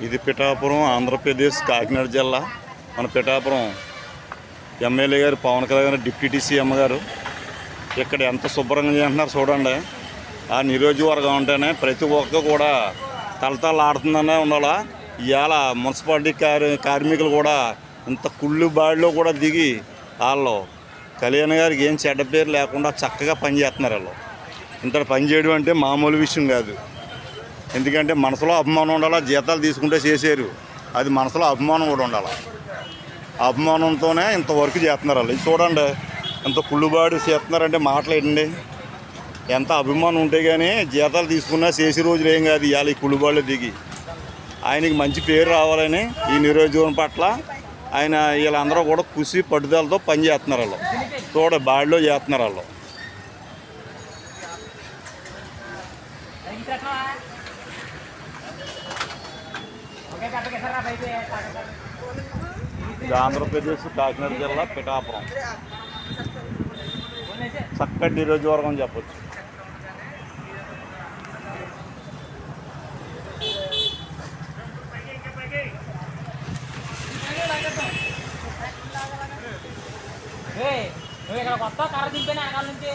ఇది పిఠాపురం, ఆంధ్రప్రదేశ్, కాకినాడ జిల్లా. మన పిఠాపురం ఎమ్మెల్యే గారు పవన్ కళ్యాణ్ డిప్యూటీ సీఎం గారు ఇక్కడ ఎంత శుభ్రంగా చేస్తున్నారు చూడండి. ఆ నియోజకవర్గం ఉంటేనే ప్రతి ఒక్కరు కూడా తలతలాడుతుందనే ఉండాలా. ఇవాళ మున్సిపాలిటీ కార్మికులు కూడా ఇంత కుళ్ళు బాడిలో కూడా దిగి వాళ్ళు కళ్యాణ్ గారికి ఏం చెడ్డ పేరు లేకుండా చక్కగా పనిచేస్తున్నారు. వాళ్ళు ఇంత పని చేయడం అంటే మామూలు విషయం కాదు. ఎందుకంటే మనసులో అభిమానం ఉండాలా. జీతాలు తీసుకుంటే చేశారు, అది మనసులో అభిమానం కూడా ఉండాలి. అభిమానంతోనే ఇంతవరకు చేస్తున్నారు వాళ్ళు. ఇది చూడండి, ఎంత కుళ్ళుబాటు చేస్తున్నారంటే మాట్లాడండి. ఎంత అభిమానం ఉంటే కానీ జీతాలు తీసుకున్నా చేసే రోజులు ఏం కాదు. ఇవాళ ఈ కుళ్ళుబాళ్ళు దిగి ఆయనకి మంచి పేరు రావాలని ఈ నియోజకవర్గం పట్ల ఆయన వీళ్ళందరూ కూడా కృషి పట్టుదలతో పని చేస్తున్నారు. వాళ్ళు చూడ బాడిలో చేస్తున్నారు. వాళ్ళు ఇది ఆంధ్రప్రదేశ్, కాకినాడ జిల్లా, పిఠాపురం చక్కటి నియోజకవర్గం చెప్పచ్చు. నువ్వు ఇక్కడ కొత్త కర్ర దింపేనా వెనకాల నుంచి